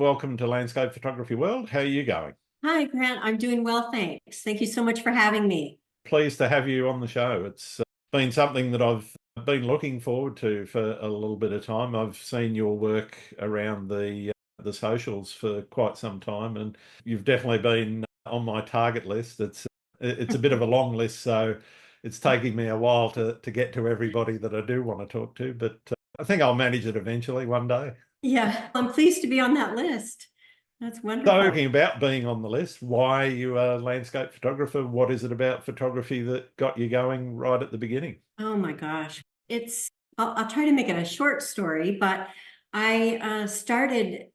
welcome to Landscape Photography World. How are you going? Hi, Grant. I'm doing well, thanks. Thank you so much for having me. Pleased to have you on the show. It's been something that I've been looking forward to for a little bit of time. I've seen your work around the socials for quite some time, and you've definitely been on my target list. It's a bit of a long list, so it's taking me a while to get to everybody that I do want to talk to, but I think I'll manage it eventually one day. Yeah, I'm pleased to be on that list. That's wonderful. Talking about being on the list, why are you a landscape photographer? What is it about photography that got you going right at the beginning? Oh my gosh. I'll try to make it a short story, but I started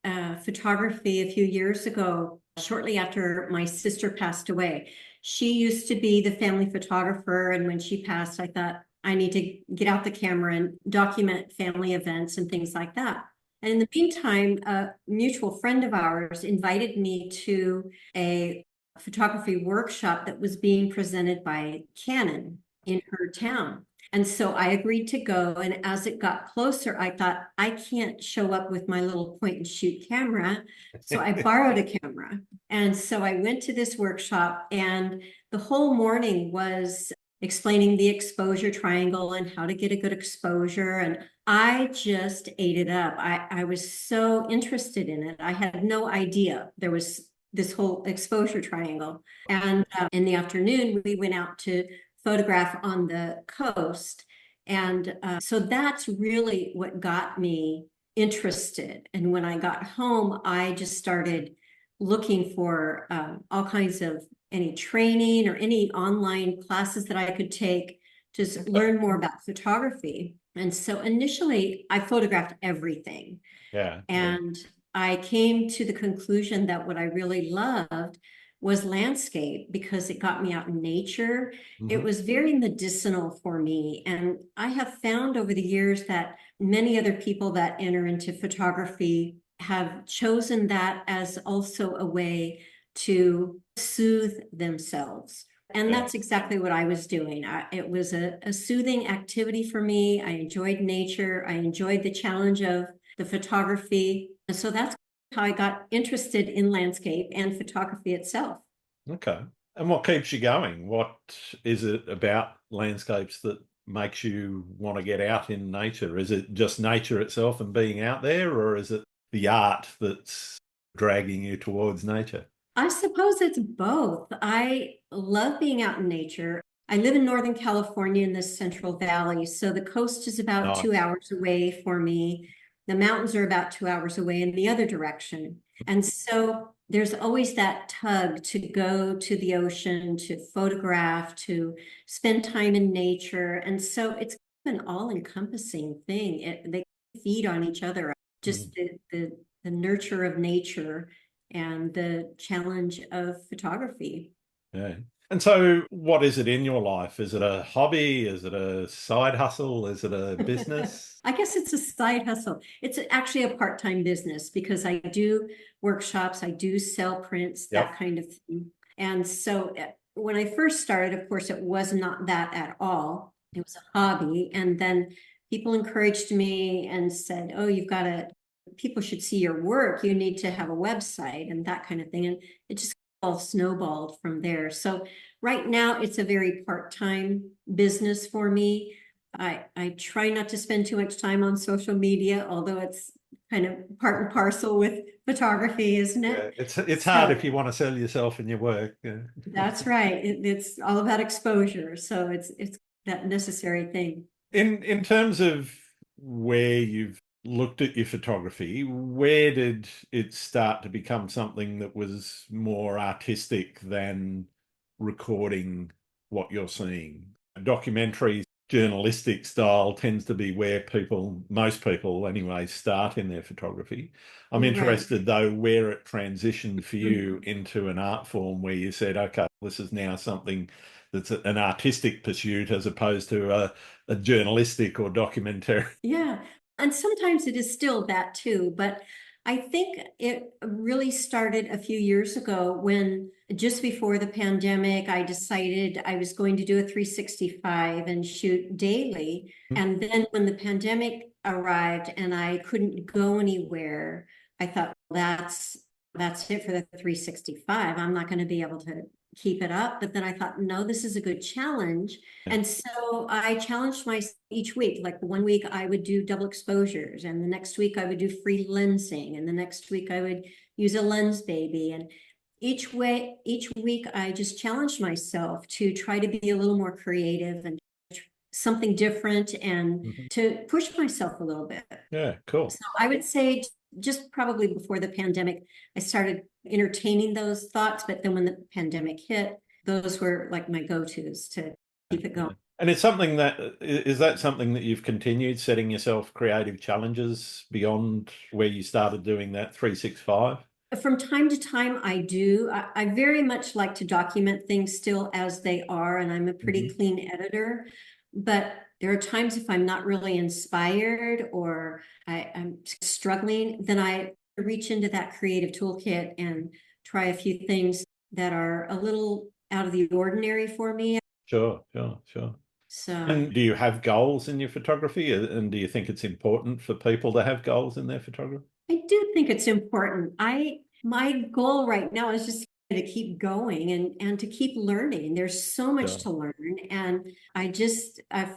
photography a few years ago, shortly after my sister passed away. She used to be the family photographer, and when she passed, I thought I need to get out the camera and document family events and things like that. And in the meantime, a mutual friend of ours invited me to a photography workshop that was being presented by Canon in her town. And so I agreed to go. And as it got closer, I thought, I can't show up with my little point and shoot camera. So I borrowed a camera. And so I went to this workshop, and the whole morning was explaining the exposure triangle and how to get a good exposure. And I just ate it up. I was so interested in it. I had no idea there was this whole exposure triangle. And in the afternoon, we went out to photograph on the coast. And so that's really what got me interested. And when I got home, I just started looking for all kinds of any training or any online classes that I could take to learn more about photography. And so initially, I photographed everything. Yeah. And I came to the conclusion that what I really loved was landscape because it got me out in nature. It was very medicinal for me. And I have found over the years that many other people that enter into photography have chosen that as also a way to soothe themselves. And that's exactly what I was doing. It was a soothing activity for me. I enjoyed nature. I enjoyed the challenge of the photography. And so that's how I got interested in landscape and photography itself. Okay. And what keeps you going? What is it about landscapes that makes you want to get out in nature? Is it just nature itself and being out there, or is it the art that's dragging you towards nature? I suppose it's both. I love being out in nature. I live in Northern California in the Central Valley, so the coast is about 2 hours away for me. The mountains are about 2 hours away in the other direction. And so there's always that tug to go to the ocean, to photograph, to spend time in nature. And so it's an all-encompassing thing. They feed on each other, just the nurture of nature and the challenge of photography. Yeah. And so what is it in your life? Is it a hobby? Is it a side hustle? Is it a business? I guess it's a side hustle. It's actually a part-time business because I do workshops, I do sell prints, that kind of thing. And so when I first started, of course, it was not that at all. It was a hobby. And then people encouraged me and said, oh, people should see your work. You need to have a website and that kind of thing. And it just all snowballed from there. So right now it's a very part-time business for me. I try not to spend too much time on social media, although it's kind of part and parcel with photography, isn't it? Yeah, it's hard if you want to sell yourself and your work. Yeah. That's right. It's all about exposure. So it's that necessary thing. In terms of where you've looked at your photography, where did it start to become something that was more artistic than recording what you're seeing? Documentary journalistic style tends to be where most people anyway, start in their photography. I'm interested though where it transitioned for you into an art form where you said, okay, this is now something that's an artistic pursuit as opposed to a journalistic or documentary. Yeah. And sometimes it is still that too, but I think it really started a few years ago when just before the pandemic, I decided I was going to do a 365 and shoot daily. And then when the pandemic arrived and I couldn't go anywhere, I thought, that's it for the 365. I'm not going to be able to keep it up. But then I thought, no, this is a good challenge. Yeah. And so I challenged myself each week. Like 1 week I would do double exposures, and the next week I would do free lensing, and the next week I would use a lens baby. And each week I just challenged myself to try to be a little more creative and something different, and to push myself a little bit. Yeah, cool. So I would say just probably before the pandemic, I started entertaining those thoughts. But then when the pandemic hit, those were like my go-tos to keep it going. And it's something that is that something that you've continued, setting yourself creative challenges beyond where you started doing that 365? From time to time, I do. I very much like to document things still as they are, and I'm a pretty clean editor. But there are times if I'm not really inspired, or I'm struggling, then I reach into that creative toolkit and try a few things that are a little out of the ordinary for me. Sure, sure, sure. So, And do you have goals in your photography? And do you think it's important for people to have goals in their photography? I do think it's important. My goal right now is just to keep going and to keep learning. There's so much to learn, and I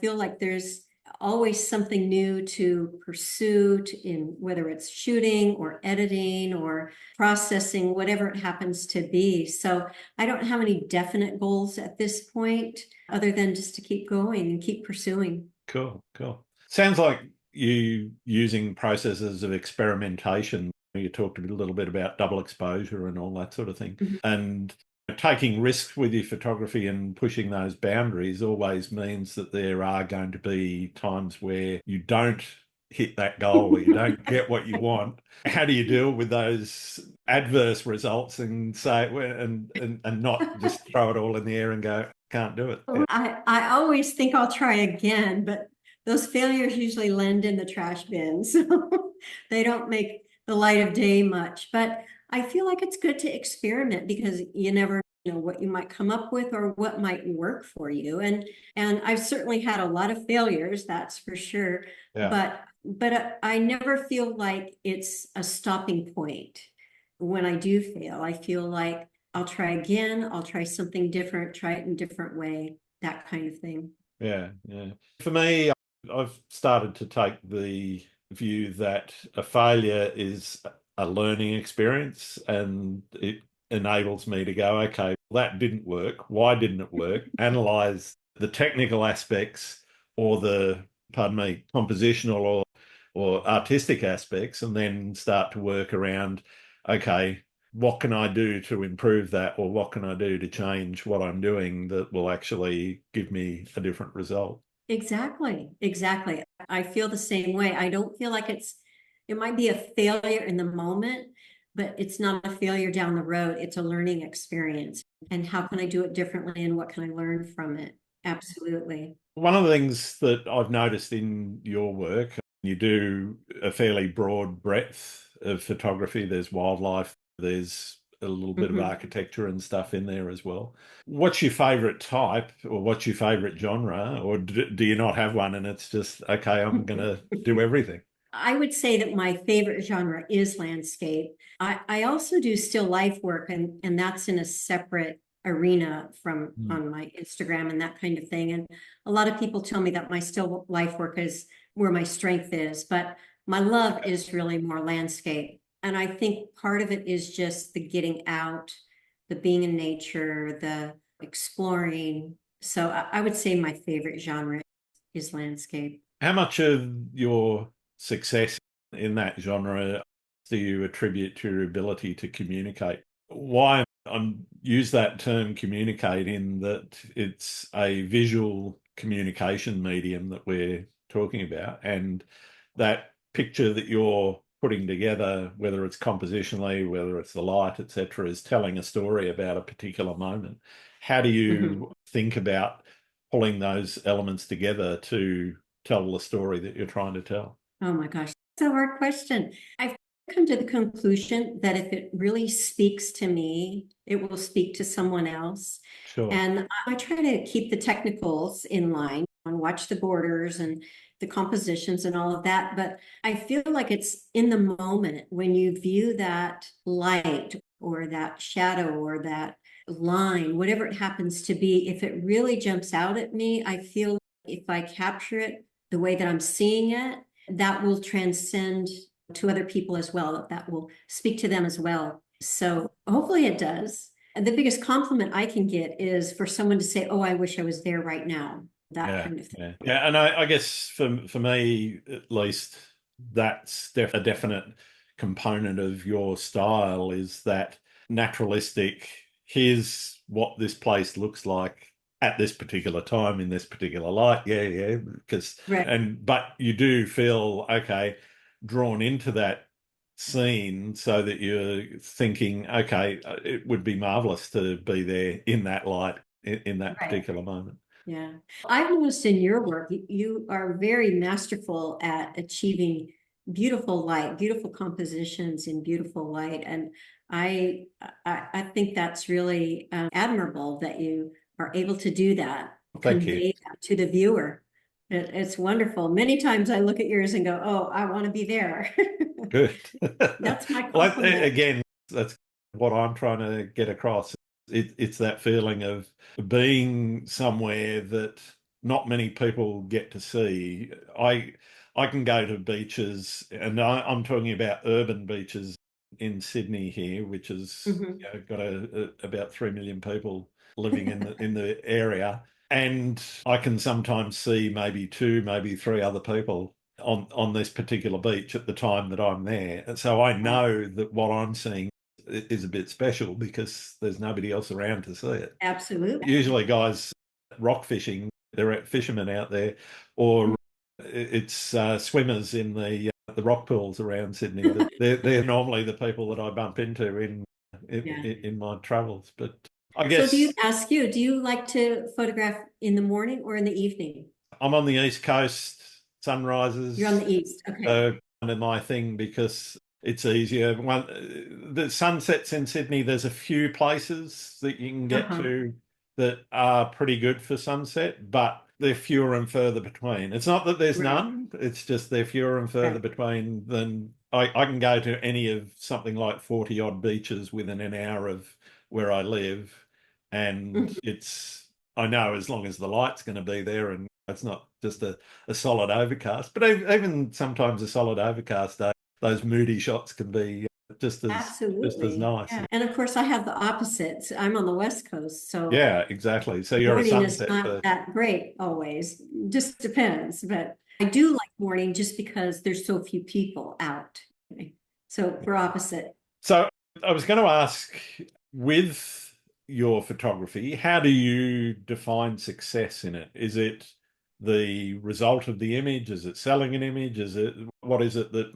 feel like there's always something new to pursue in whether it's shooting or editing or processing, whatever it happens to be. So I don't have any definite goals at this point, other than just to keep going and keep pursuing. Cool, cool. Sounds like you using processes of experimentation. You talked a little bit about double exposure and all that sort of thing. And taking risks with your photography and pushing those boundaries always means that there are going to be times where you don't hit that goal or you don't get what you want. How do you deal with those adverse results and say and not just throw it all in the air and go, can't do it? Yeah. I always think I'll try again, but those failures usually land in the trash bin, so they don't make the light of day much. But I feel like it's good to experiment, because you never know what you might come up with or what might work for you. And I've certainly had a lot of failures, that's for sure. Yeah. But I never feel like it's a stopping point. When I do fail, I feel like I'll try again, I'll try something different, try it in a different way, that kind of thing. Yeah, yeah. For me, I've started to take the view that a failure is a learning experience, and it enables me to go, okay, that didn't work. Why didn't it work? Analyze the technical aspects or the, pardon me, compositional or artistic aspects, and then start to work around, okay, what can I do to improve that, or what can I do to change what I'm doing that will actually give me a different result? Exactly, exactly. I feel the same way. I don't feel like it might be a failure in the moment, but it's not a failure down the road. It's a learning experience. And how can I do it differently, and what can I learn from it? Absolutely. One of the things that I've noticed in your work, you do a fairly broad breadth of photography. There's wildlife, there's a little bit of architecture and stuff in there as well. What's your favorite type, or what's your favorite genre, or do you not have one and it's just, okay, I'm going to do everything? I would say that my favorite genre is landscape. I also do still life work, and that's in a separate arena from on my Instagram and that kind of thing. And a lot of people tell me that my still life work is where my strength is, but my love is really more landscape. And I think part of it is just the getting out, the being in nature, the exploring. So I would say my favorite genre is landscape. How much of your success in that genre do you attribute to your ability to communicate? Why I use that term communicate in that it's a visual communication medium that we're talking about, and that picture that you're putting together, whether it's compositionally, whether it's the light, etc., is telling a story about a particular moment. How do you think about pulling those elements together to tell the story that you're trying to tell? Oh my gosh, that's a hard question. I've come to the conclusion that if it really speaks to me, it will speak to someone else. Sure. And I try to keep the technicals in line and watch the borders and the compositions and all of that. But I feel like it's in the moment when you view that light or that shadow or that line, whatever it happens to be, if it really jumps out at me, I feel if I capture it the way that I'm seeing it, that will transcend to other people as well. That will speak to them as well. So hopefully it does. And the biggest compliment I can get is for someone to say, "Oh, I wish I was there right now." That Yeah, kind of thing. yeah. And I guess for me at least, that's a definite component of your style is that naturalistic. Here's what this place looks like at this particular time in this particular light. Yeah, yeah. Because Right. but you do feel okay, drawn into that scene so that you're thinking, okay, it would be marvelous to be there in that light in that Right. particular moment. Yeah. I've noticed in your work, you are very masterful at achieving beautiful light, beautiful compositions in beautiful light. And I I think that's really admirable that you are able to do that, Thank you. convey that to the viewer. It's wonderful. Many times I look at yours and go, "Oh, I want to be there." Good. That's my Well, compliment. again, that's what I'm trying to get across. It's that feeling of being somewhere that not many people get to see. I can go to beaches, and I'm talking about urban beaches in Sydney here, which has Mhm. got about 3 million people living in the area, and I can sometimes see maybe two, maybe three other people on this particular beach at the time that I'm there. And so I know that what I'm seeing is a bit special because there's nobody else around to see it. Absolutely. Usually guys rock fishing, there are fishermen out there, or it's swimmers in the rock pools around Sydney. That they're normally the people that I bump into Yeah. in my travels. But I So do you guess ask you, do you like to photograph in the morning or in the evening? I'm on the East Coast, You're on sunrises the east. Okay. kind of my thing because it's easier. The sunsets in Sydney, there's a few places that you can get Uh-huh. to that are pretty good for sunset, but they're fewer and further between. It's not that there's Right. none, it's just they're fewer and further Right. between than I can go to any of something like 40 odd beaches within an hour of where I live. And Mhm. I know as long as the light's going to be there and it's not just a solid overcast, but even sometimes a solid overcast day, those moody shots can be just as Absolutely. nice. Yeah. And of course, I have the opposite. I'm on the West Coast, so Yeah, exactly. So you're a morning is sunset not person. that great always. Just depends. But I do like morning just because there's so few people out. So we're opposite. So I was going to ask, with your photography, how do you define success in it? Is it the result of the image? Is it selling an image? What is it that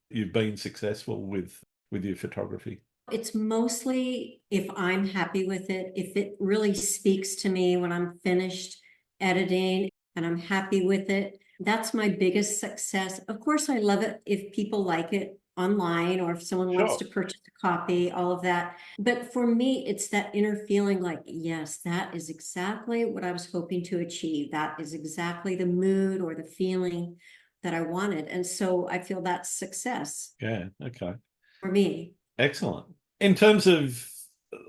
you've been successful with your photography? It's mostly if I'm happy with it, if it really speaks to me when I'm finished editing and I'm happy with it. That's my biggest success. Of course, I love it if people like it online or if someone wants Sure. to purchase a copy, all of that. But for me, it's that inner feeling like, yes, that is exactly what I was hoping to achieve. That is exactly the mood or the feeling that I wanted. And so I feel that's success Yeah. Okay. for me. Excellent. In terms of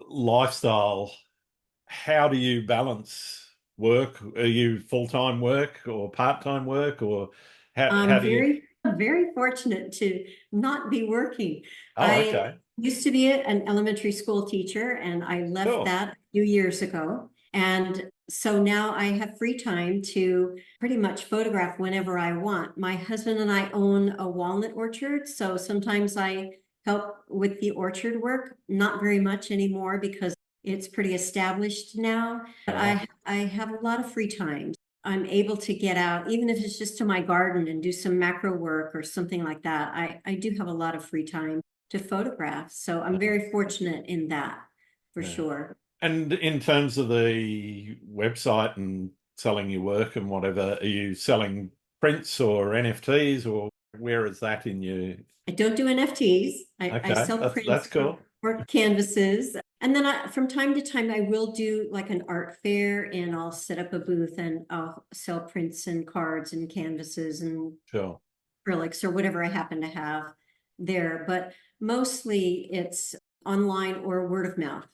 lifestyle, how do you balance work? Are you full-time work or part-time work, or how I'm do you? very fortunate to not be working. Oh, I okay. used to be an elementary school teacher and I left Sure. that a few years ago. And so now I have free time to pretty much photograph whenever I want. My husband and I own a walnut orchard, so sometimes I help with the orchard work, not very much anymore because it's pretty established now, but Right. I have a lot of free time. I'm able to get out, even if it's just to my garden and do some macro work or something like that. I do have a lot of free time to photograph. So I'm very fortunate in that for Yeah. sure. And in terms of the website and selling your work and whatever, are you selling prints or NFTs, or where is that in your? I don't do NFTs. I Okay, sell that's prints cool. or canvases. And then from time to time, I will do like an art fair, and I'll set up a booth and I'll sell prints and cards and canvases and Sure. acrylics or whatever I happen to have there. But mostly it's online or word of mouth.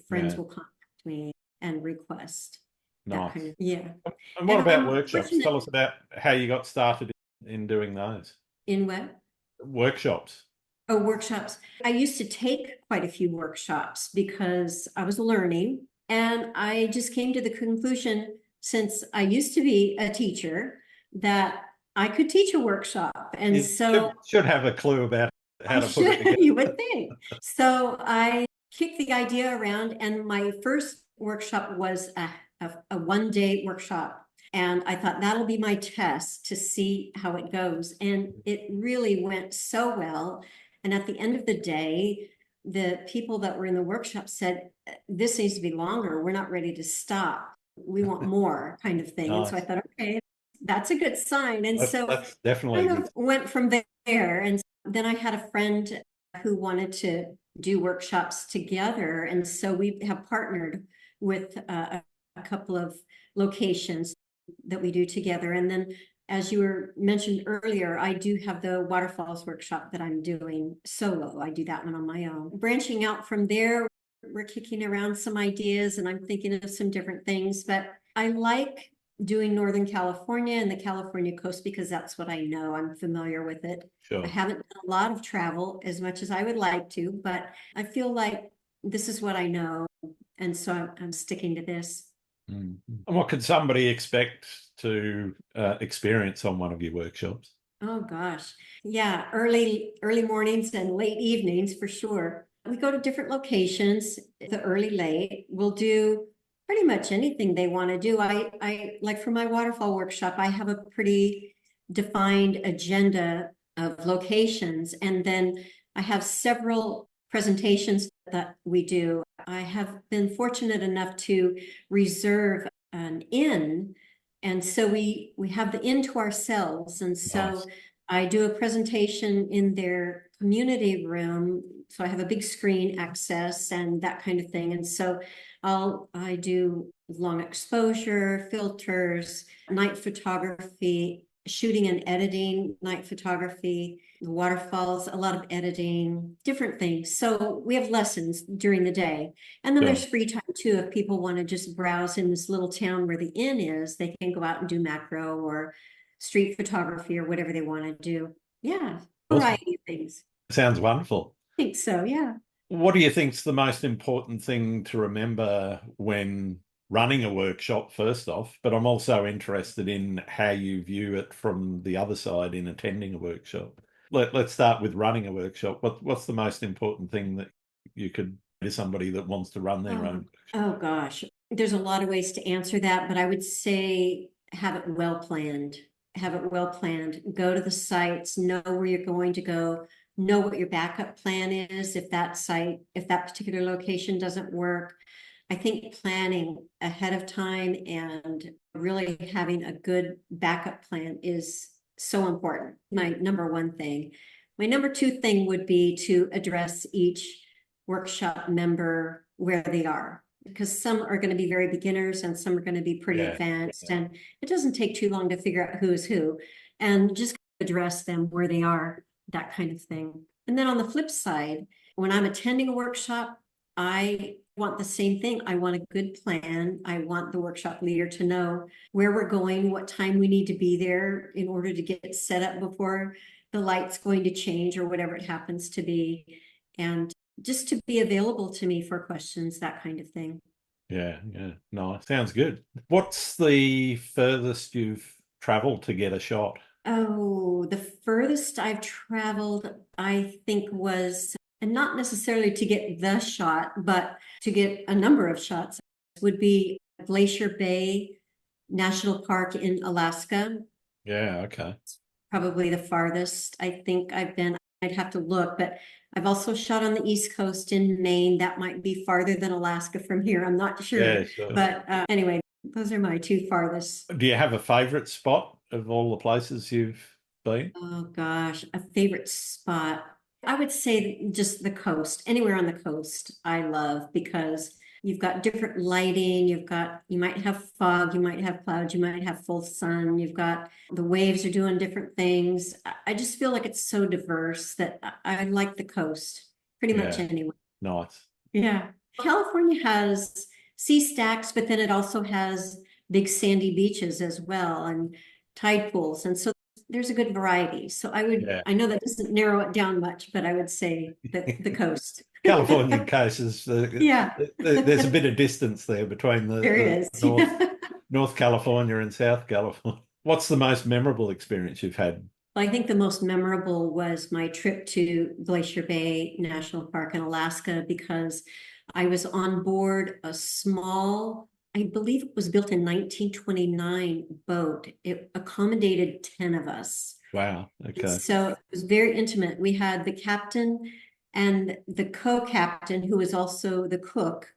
Friends Yeah. will contact me and request that Nice. kind of, yeah. And what And about I'm workshops? fortunate Tell us about how you got started in doing those in what? workshops. Oh, workshops. I used to take quite a few workshops because I was learning, and I just came to the conclusion, since I used to be a teacher, that I could teach a workshop. And You so should have a clue about how I to put it should, together. you would think. So I kicked the idea around, and my first workshop was a one-day workshop. And I thought that'll be my test to see how it goes. And it really went so well. And at the end of the day, the people that were in the workshop said, this needs to be longer. We're not ready to stop. We want more, kind of thing. And so I Nice. thought, okay, that's a good sign. And so That's definitely a kind good. of went from there. And then I had a friend who wanted to do workshops together. And so we have partnered with a couple of locations that we do together. And then, as you were mentioned earlier, I do have the waterfalls workshop that I'm doing solo. I do that one on my own. Branching out from there, we're kicking around some ideas, and I'm thinking of some different things, but I like doing Northern California and the California coast because that's what I know. I'm familiar with it. I Sure. haven't done a lot of travel as much as I would like to, but I feel like this is what I know. And so I'm sticking to this. Mm. And what could somebody expect to experience on one of your workshops? Oh gosh. Yeah, early mornings and late evenings for sure. We go to different locations, the early late. We'll do pretty much anything they want to do. I like for my waterfall workshop, I have a pretty defined agenda of locations, and then I have several presentations that we do. I have been fortunate enough to reserve an inn, and so we have the inn to ourselves. And so Nice. I do a presentation in their community room. So I have a big screen access and that kind of thing. And so I do long exposure, filters, night photography, shooting and editing, night photography, waterfalls, a lot of editing, different things. So we have lessons during the day. And then Sure. there's free time too. If people want to just browse in this little town where the inn is, they can go out and do macro or street photography or whatever they want to do. Yeah, Awesome. variety of things. Sounds wonderful. I think so, yeah. What do you think's the most important thing to remember when running a workshop, first off? But I'm also interested in how you view it from the other side in attending a workshop. Let's start with running a workshop. What's the most important thing that you could say to somebody that wants to run their Oh, own oh gosh, there's a lot of ways to answer that, but I would say have it well planned. Have it well planned. Go to the sites, know where you're going to go, know what your backup plan is if that particular location doesn't work. I think planning ahead of time and really having a good backup plan is so important. My number one thing. My number two thing would be to address each workshop member where they are, because some are going to be very beginners and some are going to be pretty Yeah. advanced, and it doesn't take too long to figure out who is who and just address them where they are, that kind of thing. And then on the flip side, when I'm attending a workshop, I want the same thing. I want a good plan. I want the workshop leader to know where we're going, what time we need to be there in order to get set up before the light's going to change or whatever it happens to be. And just to be available to me for questions, that kind of thing. Yeah, yeah. No, sounds good. What's the furthest you've traveled to get a shot? Oh, the furthest I've traveled, I think, was, and not necessarily to get the shot, but to get a number of shots, would be Glacier Bay National Park in Alaska. Yeah, okay. Probably the farthest I think I've been. I'd have to look, but I've also shot on the East Coast in Maine. That might be farther than Alaska from here. I'm not sure. Yeah, sure. But anyway, those are my two farthest. Do you have a favorite spot of all the places you've been? Oh gosh, a favorite spot. I would say just the coast, anywhere on the coast, I love because you've got different lighting, you might have fog, you might have clouds, you might have full sun, you've got the waves are doing different things. I just feel like it's so diverse that I like the coast pretty much Yeah, anywhere. nice. Yeah. California has sea stacks, but then it also has big sandy beaches as well and tide pools. And so there's a good variety. So Yeah. I know that doesn't narrow it down much, but I would say that the coast. California cases, Yeah, there's a bit of distance there between there the is. North California and South California. What's the most memorable experience you've had? I think the most memorable was my trip to Glacier Bay National Park in Alaska because I was on board a small, I believe it was built in 1929 boat. It accommodated 10 of us. Wow. And Okay. so it was very intimate. We had the captain and the co-captain, who was also the cook.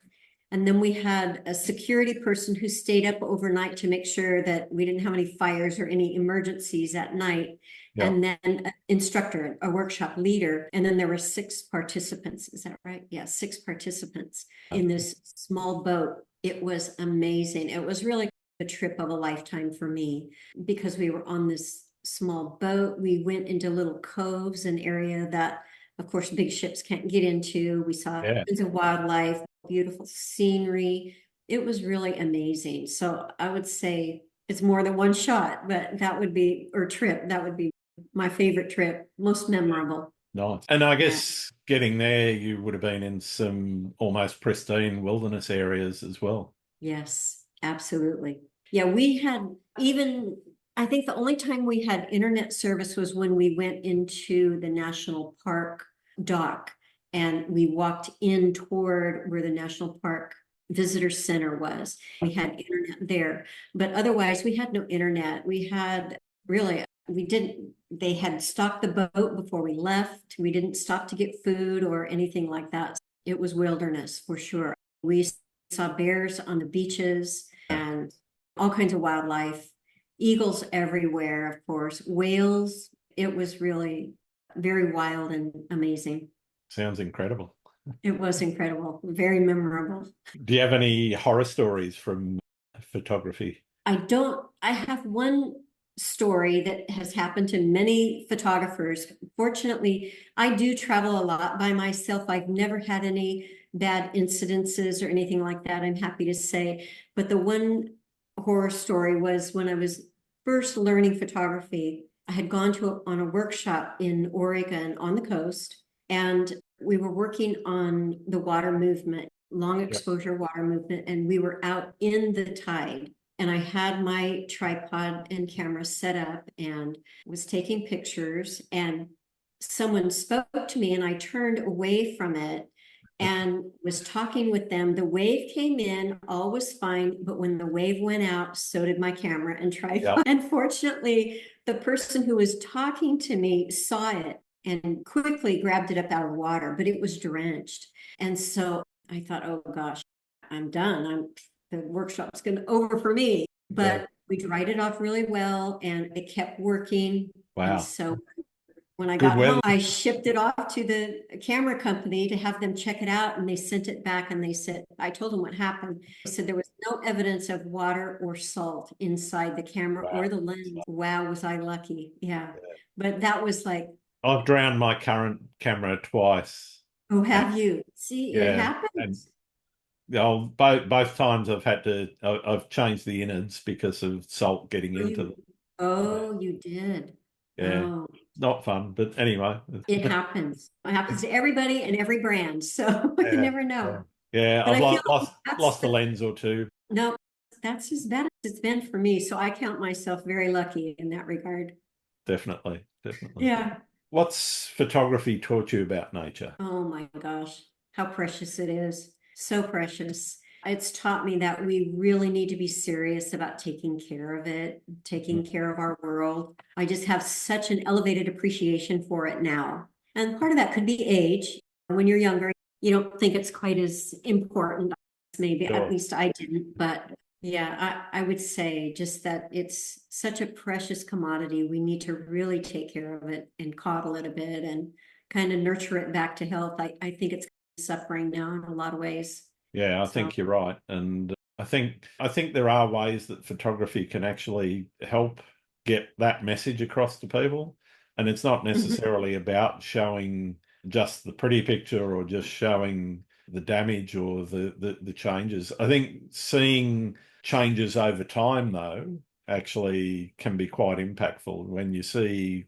And then we had a security person who stayed up overnight to make sure that we didn't have any fires or any emergencies at night. Yeah. And then an instructor, a workshop leader. And then there were 6 participants. Is that right? Yeah, 6 participants in this small boat. It was amazing. It was really a trip of a lifetime for me because we were on this small boat. We went into little coves, an area that, of course, big ships can't get into. We saw Yeah. tons of wildlife, beautiful scenery. It was really amazing. So I would say it's more than one shot, but that would be, or trip, that would be my favorite trip, most memorable. Nice. And I Yeah. guess getting there, you would have been in some almost pristine wilderness areas as well. Yes, absolutely. Yeah, we had even, I think the only time we had internet service was when we went into the national park dock and we walked in toward where the national park visitor center was. We had internet there, but otherwise we had no internet. We had really, we didn't, they had stocked the boat before we left. We didn't stop to get food or anything like that. It was wilderness for sure. We saw bears on the beaches and all kinds of wildlife, eagles everywhere, of course, whales. It was really very wild and amazing. Sounds incredible. It was incredible, very memorable. Do you have any horror stories from photography? I have one story that has happened to many photographers. Fortunately, I do travel a lot by myself. I've never had any bad incidences or anything like that, I'm happy to say. But the one horror story was when I was first learning photography. I had gone on a workshop in Oregon on the coast, and we were working on the water movement, long Yep. exposure water movement, and we were out in the tide. And I had my tripod and camera set up and was taking pictures, and someone spoke to me and I turned away from it and was talking with them. The wave came in, all was fine, but when the wave went out, so did my camera and tripod. Yep. And fortunately, the person who was talking to me saw it and quickly grabbed it up out of water, but it was drenched. And so I thought, oh gosh, I'm done. The workshop's going to over for me. Yeah. But we dried it off really well and it kept working. And Wow. so when I Good got home, weather. I shipped it off to the camera company to have them check it out. And they sent it back and they said, I told them what happened. They said there was no evidence of water or salt inside the camera Wow. or the lens. Wow, was I lucky. Yeah. But that was like, I've drowned my current camera twice. oh, And have you? See, it yeah, and happens. both times I've changed the innards because of salt getting Oh, into them. you did. Yeah, Oh, not fun, but anyway. it happens. It happens to everybody and every brand. So you Yeah, never yeah, know. yeah. But I've I feel lost a lens or two. no, that's as bad as it's been for me. So I count myself very lucky in that regard. Definitely, definitely. Yeah. What's photography taught you about nature? Oh my gosh, how precious it is. So precious. It's taught me that we really need to be serious about taking care of it, taking care of our world. I just have such an elevated appreciation for it now. And part of that could be age. When you're younger, you don't think it's quite as important. Maybe at Sure. least I didn't, but yeah, I would say just that it's such a precious commodity. We need to really take care of it and coddle it a bit and kind of nurture it back to health. I think it's suffering now in a lot of ways. Yeah, I So, think you're right. And I think there are ways that photography can actually help get that message across to people. And it's not mhm. necessarily about showing just the pretty picture or just showing the damage or the changes. I think seeing changes over time, though, actually can be quite impactful. When you see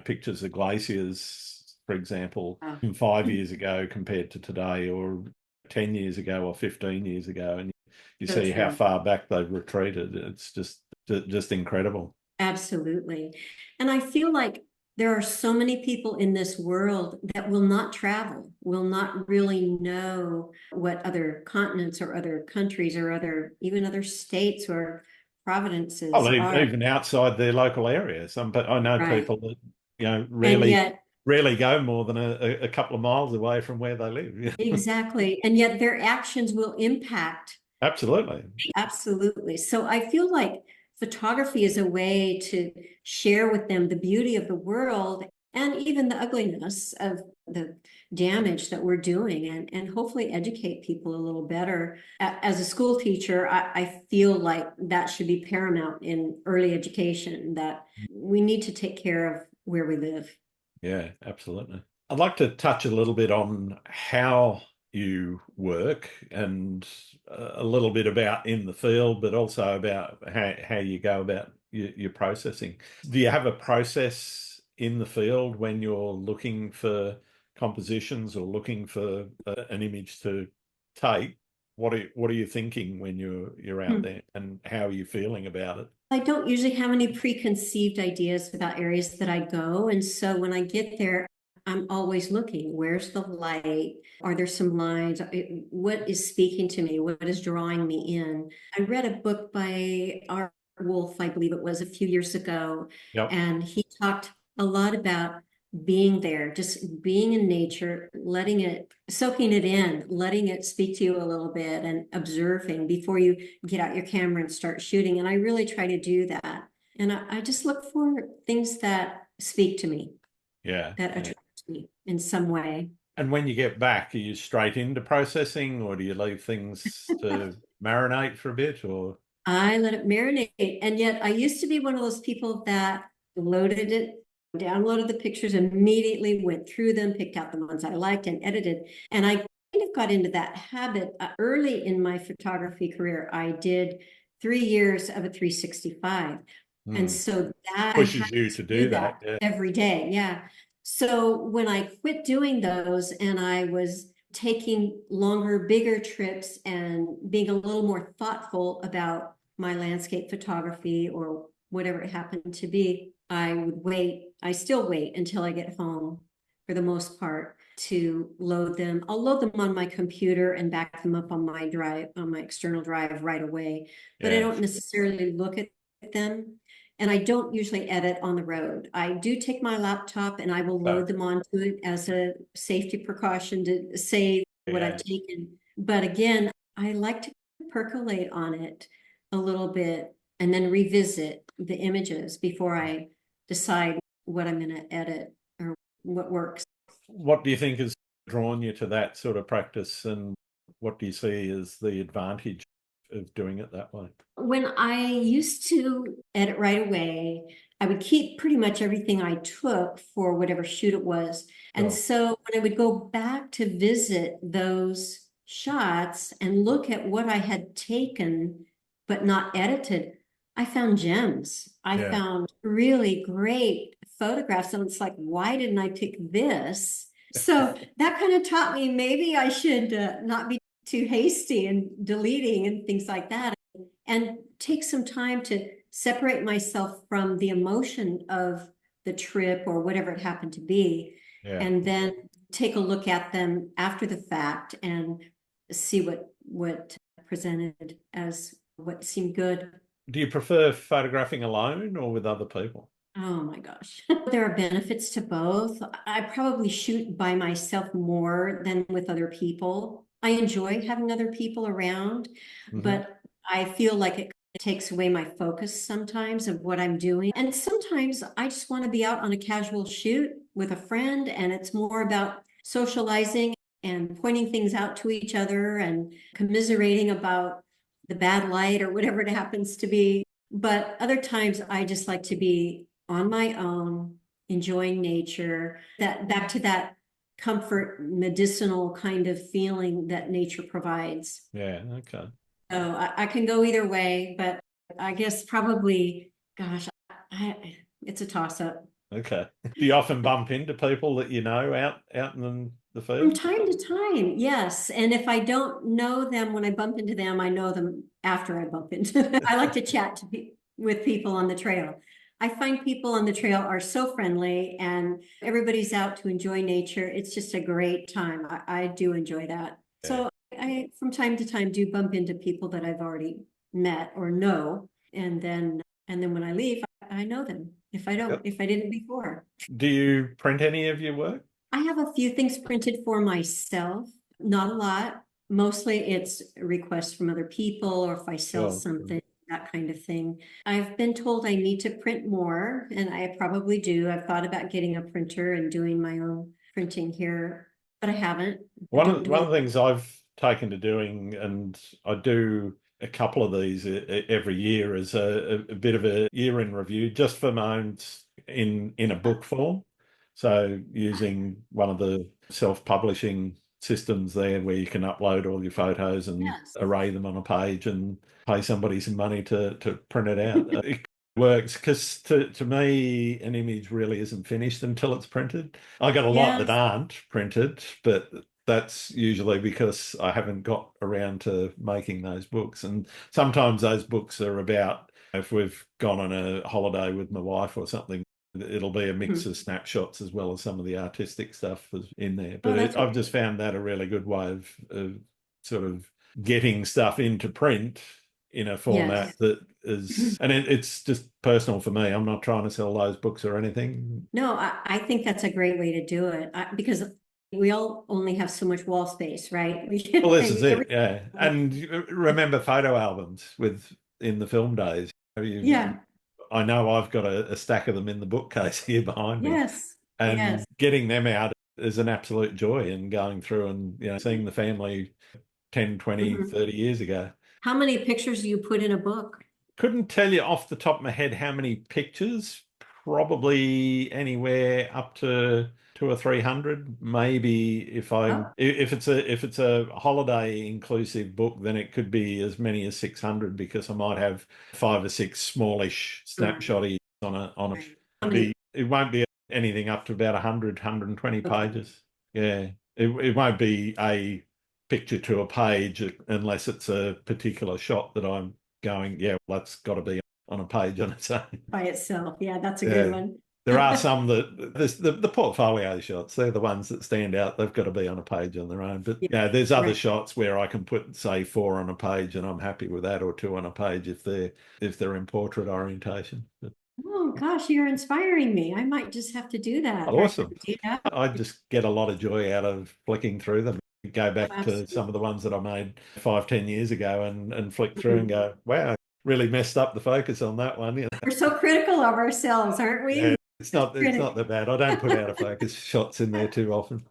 pictures of glaciers, for example, Wow. from 5 years ago compared to today, or 10 years ago or 15 years ago, and you So see how true. far back they've retreated. It's just incredible. Absolutely. And I feel like there are so many people in this world that will not travel, will not really know what other continents or other countries or even other states or Oh, provinces are. even outside their local area. But I know Right. people that And really yet, rarely go more than a couple of miles away from where they live. exactly. And yet their actions will impact. Absolutely. Absolutely. So I feel like photography is a way to share with them the beauty of the world and even the ugliness of the damage that we're doing, and hopefully educate people a little better. As a school teacher, I feel like that should be paramount in early education, that we need to take care of where we live. Yeah, absolutely. I'd like to touch a little bit on how you work and a little bit about in the field, but also about how you go about your processing. Do you have a process in the field when you're looking for compositions or looking for an image to take? What are you thinking when you're out Hmm. there, and how are you feeling about it? I don't usually have any preconceived ideas about areas that I go. And so when I get there, I'm always looking. Where's the light? Are there some lines? What is speaking to me? What is drawing me in? I read a book by R. Wolf, I believe it was, a few years ago, Yep. and he talked a lot about being there, just being in nature, letting it, soaking it in, letting it speak to you a little bit, and observing before you get out your camera and start shooting. And I really try to do that. And I just look for things that speak to me, Yeah. that Yeah. attract me in some way. And when you get back, are you straight into processing, or do you leave things to marinate for a bit? Or I let it marinate. And yet I used to be one of those people that loaded it, downloaded the pictures, immediately went through them, picked out the ones I liked and edited. And I kind of got into that habit early in my photography career. I did 3 years of a 365. And hmm, so that I had pushes you to to do do that that? Yeah. every day. Yeah. So when I quit doing those and I was taking longer, bigger trips and being a little more thoughtful about my landscape photography or whatever it happened to be, I would wait. I still wait until I get home for the most part to load them. I'll load them on my computer and back them up on my drive, on my external drive right away. But I Yeah. don't necessarily look at them. And I don't usually edit on the road. I do take my laptop and I will So, load them onto it as a safety precaution to save what I've yeah. taken. But again, I like to percolate on it a little bit and then revisit the images before I decide what I'm going to edit or what works. What do you think has drawn you to that sort of practice, and what do you see as the advantage of doing it that way? When I used to edit right away, I would keep pretty much everything I took for whatever shoot it was. And Sure. so when I would go back to visit those shots and look at what I had taken but not edited, I found gems. I Yeah. found really great photographs. And it's like, why didn't I pick this? So that kind of taught me maybe I should not be too hasty and deleting and things like that, and take some time to separate myself from the emotion of the trip or whatever it happened to be, Yeah. and then take a look at them after the fact and see what presented as what seemed good. Do you prefer photographing alone or with other people? Oh my gosh. There are benefits to both. I probably shoot by myself more than with other people. I enjoy having other people around, Hmm. but I feel like it takes away my focus sometimes of what I'm doing. And sometimes I just want to be out on a casual shoot with a friend, and it's more about socializing and pointing things out to each other and commiserating about the bad light or whatever it happens to be. But other times I just like to be on my own, enjoying nature, that back to that comfort, medicinal kind of feeling that nature provides. Yeah. Okay. So I can go either way, but I guess probably, gosh, it's a toss up. Okay. Do you often bump into people that you know out in the From field? time to time, yes. And if I don't know them when I bump into them, I know them after I bump into them. I like to chat with people on the trail. I find people on the trail are so friendly and everybody's out to enjoy nature. It's just a great time. I do enjoy that. Yeah. So I, from time to time, do bump into people that I've already met or know. And then when I leave, I know them if I don't, Yep. if I didn't before. Do you print any of your work? I have a few things printed for myself, not a lot. Mostly it's requests from other people or if I sell Sure. something, that kind of thing. I've been told I need to print more, and I probably do. I've thought about getting a printer and doing my own printing here, but I haven't. I One don't of do one a of the things I've taken to doing, and I do a couple of these every year, is a bit of a year in review, just for my own in a book form. So using one of the self-publishing systems there, where you can upload all your photos and yes. array them on a page and pay somebody some money to print it out. It works because to me, an image really isn't finished until it's printed. I got a lot that Yes. aren't printed, but that's usually because I haven't got around to making those books. And sometimes those books are about, if we've gone on a holiday with my wife or something, it'll be a mix Mhm. of snapshots as well as some of the artistic stuff in there. Oh, But that's I've just found that a really good way of sort of getting stuff into print in a yes. format that is, and it's just personal for me. I'm not trying to sell those books or anything. No, I think that's a great way to do it because we all only have so much wall space, right? We Well, can this is every it, yeah. And remember photo albums with in the film days. yeah. I know I've got a stack of them in the bookcase here behind me, Yes. and Yes. getting them out is an absolute joy. And going through and seeing the family 10, 20, Mhm. 30 years ago. How many pictures do you put in a book? Couldn't tell you off the top of my head how many pictures. Probably anywhere up to 200 or 300. Maybe Oh, if it's a holiday inclusive book, then it could be as many as 600, because I might have 5 or 6 smallish right. snapshotty on a Right. How many? it won't be anything up to about 100, Okay. pages. Yeah. It won't be a picture to a page unless it's a particular shot that I'm going, yeah, well, that's got to be on a page on its own. By itself. Yeah, that's a good Yeah. one. There are some that the portfolio shots, they're the ones that stand out. They've got to be on a page on their own. But Yeah, there's other right. shots where I can put, say, 4 on a page and I'm happy with that, or 2 on a page if they're in portrait orientation. But Oh gosh, you're inspiring me. I might just have to do that. Write awesome. that down. I just get a lot of joy out of flicking through them. Go Oh, back to some absolutely. of the ones that I made 5, 10 years ago and flick through and Mhm. go, wow, really messed up the focus on that one. We're so critical of ourselves, aren't Yeah, we? it's Such not it's not critics. that bad. I don't put out of focus shots in there too often.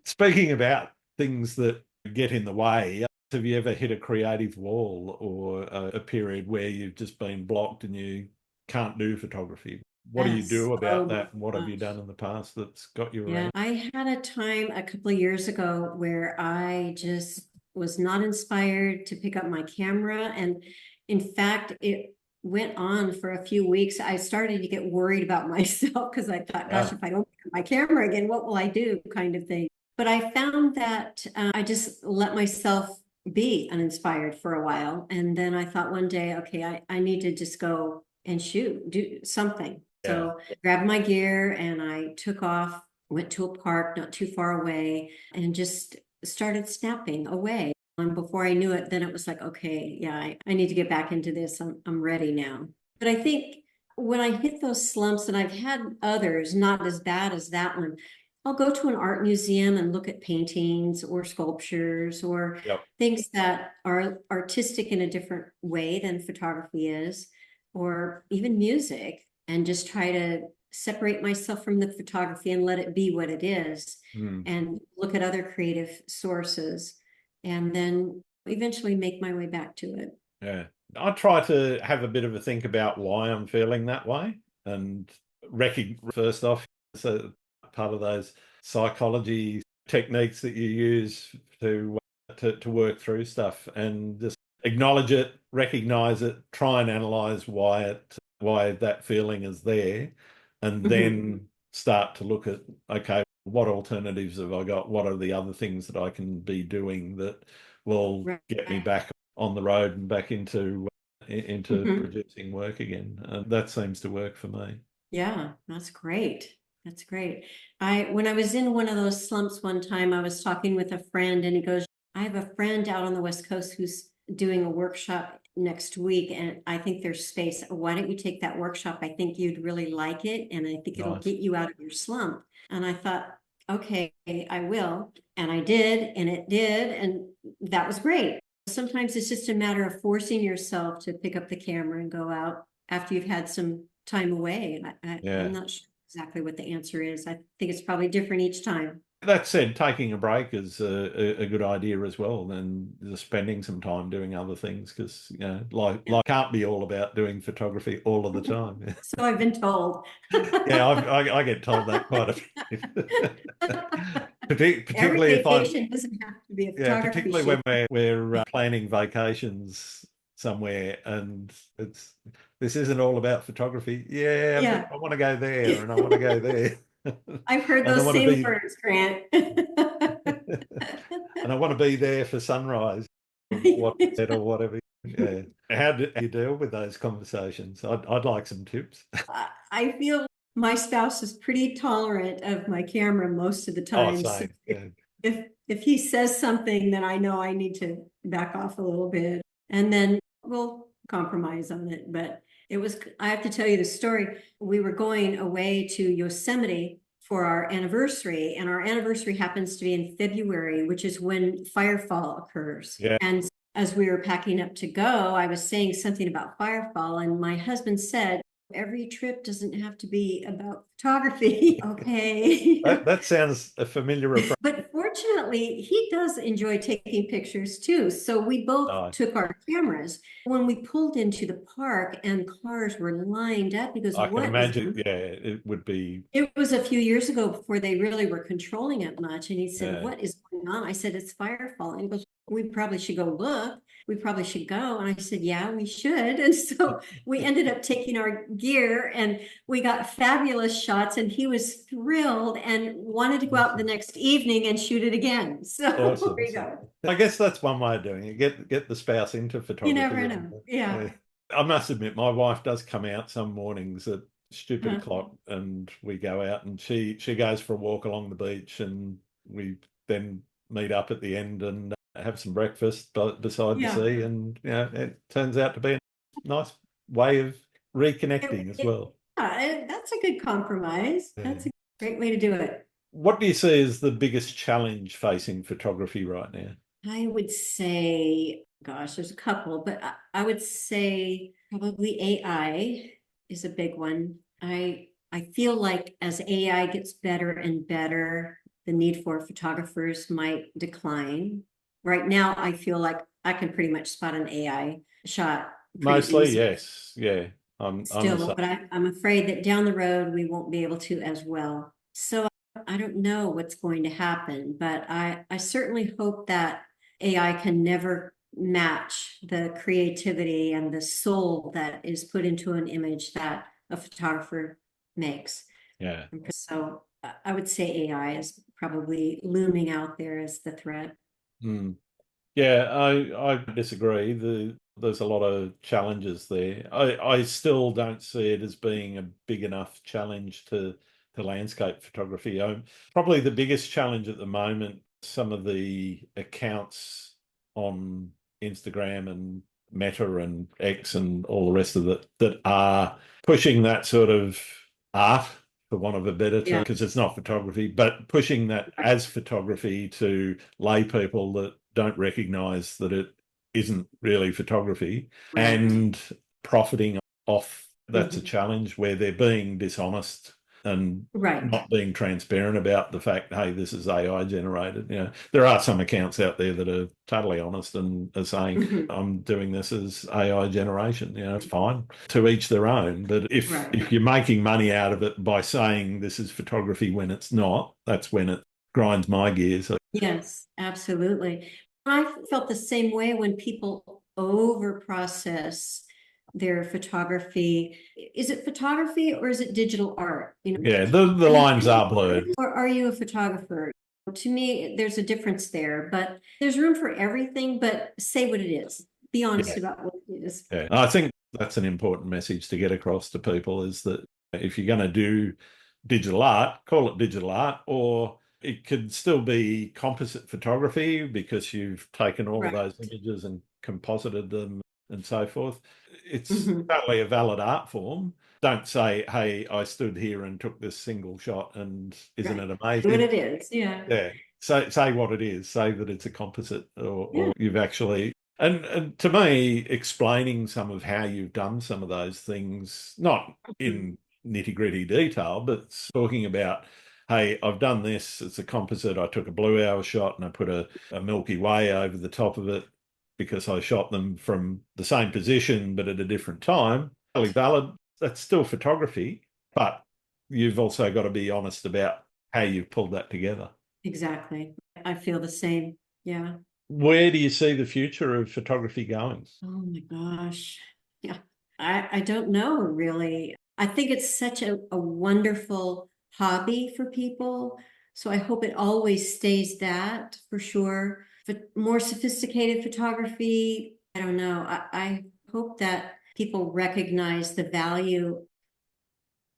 Speaking about things that get in the way, have you ever hit a creative wall or a period where you've just been blocked and you can't do photography? What do you Yes. do Oh about my that? And what have you gosh. done in the past that's got you Yeah, around? I had a time a couple of years ago where I just was not inspired to pick up my camera. And in fact, it went on for a few weeks. I started to get worried about myself because I thought, gosh, Ah, if I don't pick up my camera again, what will I do? Kind of thing. But I found that I just let myself be uninspired for a while. And then I thought one day, okay, I need to just go and shoot, do something. yeah, So grabbed my gear and I took off, went to a park not too far away, and just started snapping away. And before I knew it, then it was like, okay, yeah, I need to get back into this. I'm ready now. But I think when I hit those slumps, and I've had others, not as bad as that one, I'll go to an art museum and look at paintings or sculptures or yep, things that are artistic in a different way than photography is, or even music, and just try to separate myself from the photography and let it be what it is, and look at other creative sources, and then eventually make my way back to it. Yeah. I try to have a bit of a think about why I'm feeling that way, and first off, so part of those psychology techniques that you use to work through stuff, and just acknowledge it, recognize it, try and analyze why that feeling is there, and then start to look at, okay, what alternatives have I got? What are the other things that I can be doing that will get me back on the road and back into producing work again? And that seems to work for me. Yeah, that's great. That's great. When I was in one of those slumps one time, I was talking with a friend, and he goes, I have a friend out on the West Coast who's doing a workshop next week, and I think there's space. Why don't you take that workshop? I think you'd really like it, and I think it'll get you out of your slump. And I thought, okay, I will. And I did, and it did, and that was great. Sometimes it's just a matter of forcing yourself to pick up the camera and go out after you've had some time away. I'm not sure exactly what the answer is. I think it's probably different each time. That said, taking a break is a good idea as well, than just spending some time doing other things, because life can't be all about doing photography all of the time. So I've been told. Yeah, I get told that quite a bit. Particularly Every vacation doesn't have to be a photography particularly shoot. when we're planning vacations somewhere, and this isn't all about photography. Yeah. I want to go there, and I want to go there. I've heard those same words, Grant. And I want to be there for sunrise, or whatever. Yeah. How do you deal with those conversations? I'd like some tips. I feel my spouse is pretty tolerant of my camera most of the time. Oh, same. So if he says something, then I know I need to back off a little bit, and then we'll compromise on it. But I have to tell you the story. We were going away to Yosemite for our anniversary, and our anniversary happens to be in February, which is when firefall occurs. Yeah. And as we were packing up to go, I was saying something about firefall, and my husband said, every trip doesn't have to be about photography. Okay. That sounds a familiar approach. But fortunately, he does enjoy taking pictures too. So we both took our cameras. When we pulled into the park and cars were lined up, because I can imagine, it would be. It was a few years ago before they really were controlling it much. And he said, what is going on? I said, it's firefall. And he goes, we probably should go look. We probably should go. And I said, yeah, we should. And so we ended up taking our gear, and we got fabulous shots, and he was thrilled and wanted to go out the next evening and shoot it again. So there you go. I guess that's one way of doing it. Get the spouse into photography. You never know. Yeah. I must admit, my wife does come out some mornings at stupid o'clock, and we go out, and she goes for a walk along the beach, and we then meet up at the end and have some breakfast beside the sea, and it turns out to be a nice way of reconnecting as well. That's a good compromise. That's a great way to do it. What do you see as the biggest challenge facing photography right now? I would say, gosh, there's a couple, but I would say probably AI is a big one. I feel like as AI gets better and better, the need for photographers might decline. Right now, I feel like I can pretty much spot an AI shot. Mostly, yes. Yeah. But I'm afraid that down the road, we won't be able to as well. So I don't know what's going to happen, but I certainly hope that AI can never match the creativity and the soul that is put into an image that a photographer makes. Yeah. So I would say AI is probably looming out there as the threat. Yeah, I disagree. There's a lot of challenges there. I still don't see it as being a big enough challenge to landscape photography. Probably the biggest challenge at the moment, some of the accounts on Instagram and Meta and X and all the rest of it that are pushing that sort of art, for want of a better term, because it's not photography, but pushing that as photography to lay people that don't recognize that it isn't really photography, and profiting off. That's a challenge where they're being dishonest and Right. not being transparent about the fact, hey, this is AI generated. There are some accounts out there that are totally honest and are saying, Mhm. I'm doing this as AI generation. It's fine. To each their own. But if Right. if you're making money out of it by saying this is photography when it's not, that's when it grinds my gears. Yes, absolutely. I felt the same way when people over process their photography. Is it photography or is it digital art? Yeah, the Are you lines digital are blurred. artist or are you a photographer? To me, there's a difference there, but there's room for everything, but say what it is. Be honest Yeah. about what it is. Yeah. I think that's an important message to get across to people is that if you're going to do digital art, call it digital art, or it could still be composite photography because you've taken all of Right. those images and composited them and so forth. It's Mhm. totally a valid art form. Don't say, hey, I stood here and took this single shot and isn't Right. it What amazing? it is. Yeah. Yeah. Say what it is. Say that it's a composite, Yeah. or you've actually. And to me, explaining some of how you've done some of those things, not Mhm. in nitty gritty detail, but talking about, hey, I've done this. It's a composite. I took a blue hour shot and I put a Milky Way over the top of it because I shot them from the same position but at a different time. Totally valid. That's still photography, but you've also got to be honest about how you've pulled that together. Exactly. I feel the same. Yeah. Where do you see the future of photography going? Oh my gosh. Yeah. I don't know really. I think it's such a wonderful hobby for people. So I hope it always stays that for sure. But more sophisticated photography, I don't know. I hope that people recognize the value,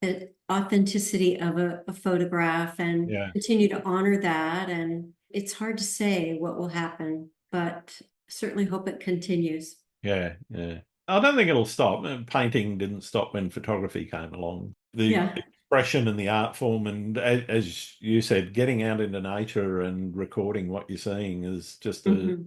the authenticity of a photograph and Yeah, continue to honor that. And it's hard to say what will happen, but certainly hope it continues. yeah, yeah. I don't think it'll stop. Painting didn't stop when photography came along. The Yeah. expression and the art form, and as you said, getting out into nature and recording what you're seeing is just Mhm.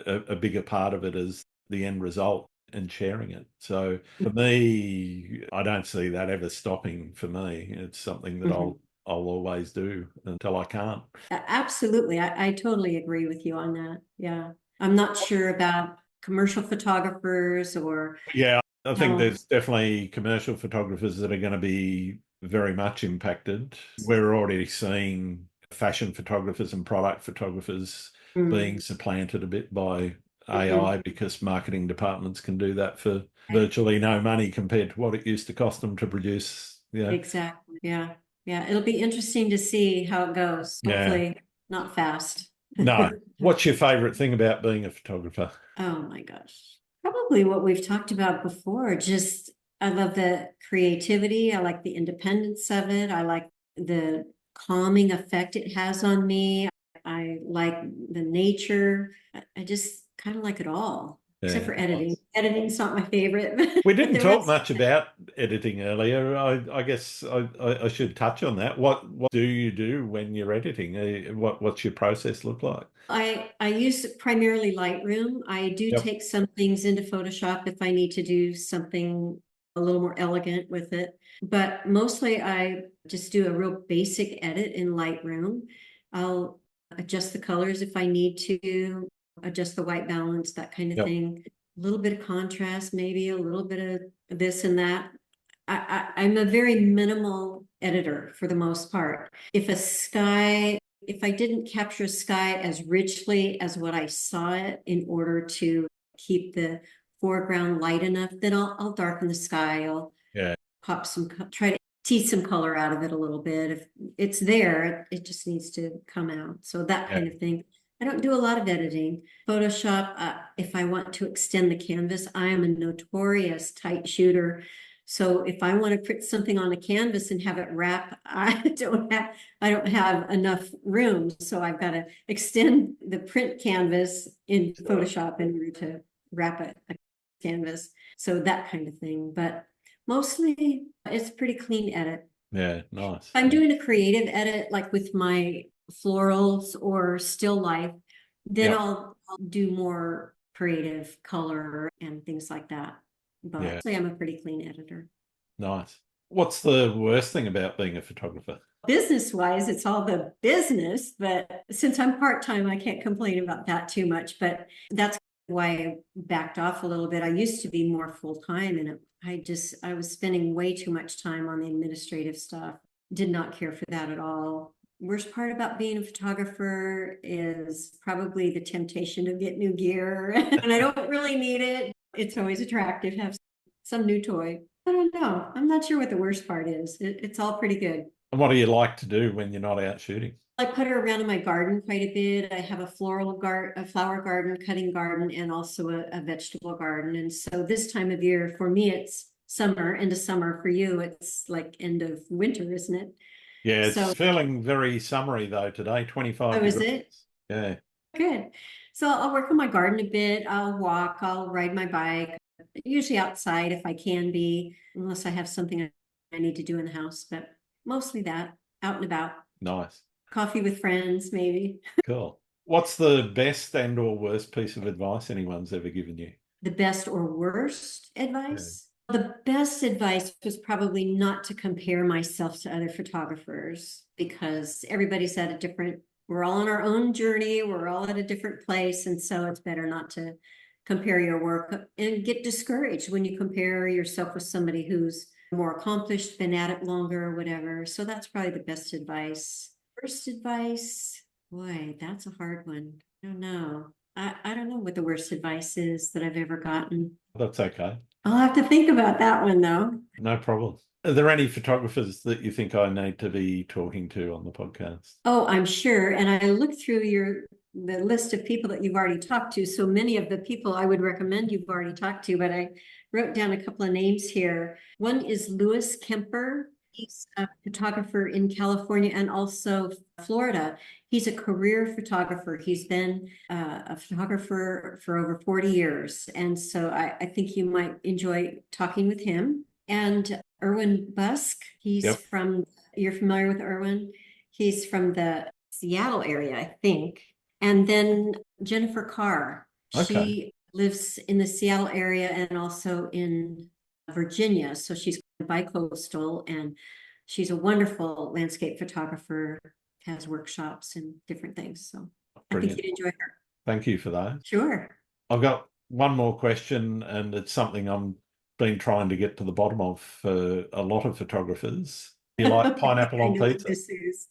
a bigger part of it as the end result and sharing it. So for me, I don't see that ever stopping for me. It's something that Mhm. I'll always do until I can't. Absolutely. I totally agree with you on that. Yeah. I'm not sure about commercial photographers or Yeah, I think how. there's definitely commercial photographers that are going to be very much impacted. We're already seeing fashion photographers and product photographers being Mm. supplanted a bit by Mhm. AI because marketing departments can do that for virtually no money compared to what it used to cost them to produce. Yeah. Exactly. Yeah. Yeah. It'll be interesting to see how it goes. Yeah. Hopefully not fast. No. What's your favorite thing about being a photographer? Oh my gosh. Probably what we've talked about before. Just, I love the creativity. I like the independence of it. I like the calming effect it has on me. I like the nature. I just kind of like it all, except Yeah. for editing. Editing's not my favorite, We but didn't the talk rest. much about editing earlier. I guess I should touch on that. What do you do when you're editing? What's your process look like? I use primarily Lightroom. I do Yep. take some things into Photoshop if I need to do something a little more elegant with it. But mostly I just do a real basic edit in Lightroom. I'll adjust the colors if I need to, adjust the white balance, that kind of Yep. thing. A little bit of contrast, maybe a little bit of this and that. I'm a very minimal editor for the most part. If I didn't capture a sky as richly as what I saw it in order to keep the foreground light enough, then I'll darken the sky. I'll Yeah. pop some, try to tease some color out of it a little bit. If it's there, it just needs to come out. So that Yeah. kind of thing. I don't do a lot of editing. Photoshop, if I want to extend the canvas, I am a notorious tight shooter. So if I want to print something on a canvas and have it wrap, I don't have enough room. So I've got to extend the print canvas in Sure. Photoshop in order to wrap a canvas. So that kind of thing. But mostly it's pretty clean edit. Yeah. Nice. I'm doing a creative edit like with my florals or still life, then Yep. I'll do more creative color and things like that. Yeah. But I'm a pretty clean editor. Nice. What's the worst thing about being a photographer? Business-wise, it's all the business, but since I'm part-time, I can't complain about that too much. But that's why I backed off a little bit. I used to be more full-time, and I was spending way too much time on the administrative stuff. Did not care for that at all. Worst part about being a photographer is probably the temptation to get new gear, and I don't really need it. It's always attractive to have some new toy. I don't know. I'm not sure what the worst part is. It's all pretty good. And what do you like to do when you're not out shooting? I put her around in my garden quite a bit. I have a a flower garden, cutting garden, and also a vegetable garden. And so this time of year, for me, it's summer, end of summer. For you, it's like end of winter, isn't it? Yeah, So it's feeling very summery though today, 25 oh, is degrees. it? Yeah, Good. So I'll work on my garden a bit. I'll walk, I'll ride my bike, usually outside if I can be, unless I have something I need to do in the house, but mostly that, out and about. nice. Coffee with friends, maybe. Cool. What's the best and or worst piece of advice anyone's ever given you? The best or worst Yeah. advice? The best advice was probably not to compare myself to other photographers because everybody's at a different, we're all on our own journey, we're all at a different place. And so it's better not to compare your work and get discouraged when you compare yourself with somebody who's more accomplished, been at it longer, or whatever. So that's probably the best advice. Worst advice, boy, that's a hard one. I don't know. I don't know what the worst advice is that I've ever gotten. That's okay. I'll have to think about that one though. No problem. Are there any photographers that you think I need to be talking to on the podcast? Oh, I'm sure. And I looked through the list of people that you've already talked to. So many of the people I would recommend you've already talked to, but I wrote down a couple of names here. One is Louis Kemper. He's a photographer in California and also Florida. He's a career photographer. He's been a photographer for over 40 years. And so I think you might enjoy talking with him. And Erwin Busk, Yep. you're familiar with Erwin? He's from the Seattle area, I think. And then Jennifer Carr, Okay. she lives in the Seattle area and also in Virginia. So she's bi-coastal and she's a wonderful landscape photographer, has workshops and different things. So I think Brilliant. you'd enjoy her. Thank you for that. Sure. I've got one more question, and it's something I'm been trying to get to the bottom of for a lot of photographers. Do you like pineapple I on know what pizza? this is.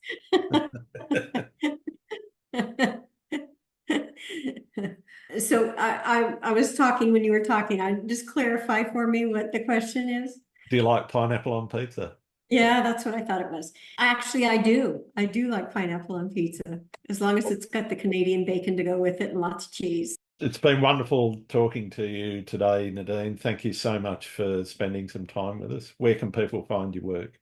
So I was talking when you were talking. I just clarify for me what the question is. Do you like pineapple on pizza? Yeah, that's what I thought it was. Actually, I do. I do like pineapple on pizza, as long as it's got the Canadian bacon to go with it and lots of cheese. It's been wonderful talking to you today, Nadeen. Thank you so much for spending some time with us. Where can people find your work?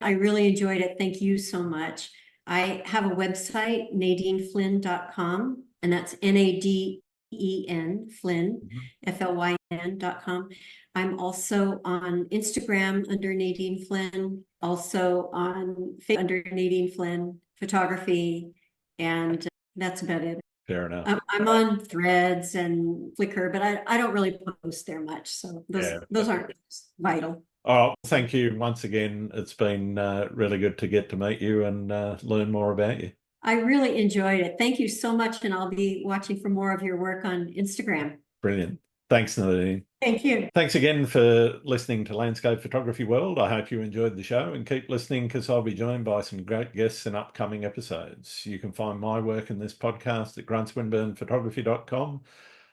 I really enjoyed it. Thank you so much. I have a website, NadeenFlynn.com, and that's Naden Flynn, FLYN.com. I'm also on Instagram under Nadeen Flynn, also on Facebook under Nadeen Flynn Photography, and that's about it. Fair enough. I'm on Threads and Flickr, but I don't really post there much, so those aren't vital. Oh, thank you once again. It's been really good to get to meet you and learn more about you. I really enjoyed it. Thank you so much, and I'll be watching for more of your work on Instagram. Brilliant. Thanks, Nadeen. Thank you. Thanks again for listening to Landscape Photography World. I hope you enjoyed the show, and keep listening because I'll be joined by some great guests in upcoming episodes. You can find my work in this podcast at gruntswinburnephotography.com,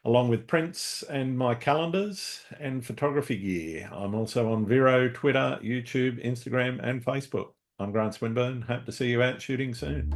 along with prints and my calendars and photography gear. I'm also on Vero, Twitter, YouTube, Instagram, and Facebook. I'm Grant Swinburne. Hope to see you out shooting soon.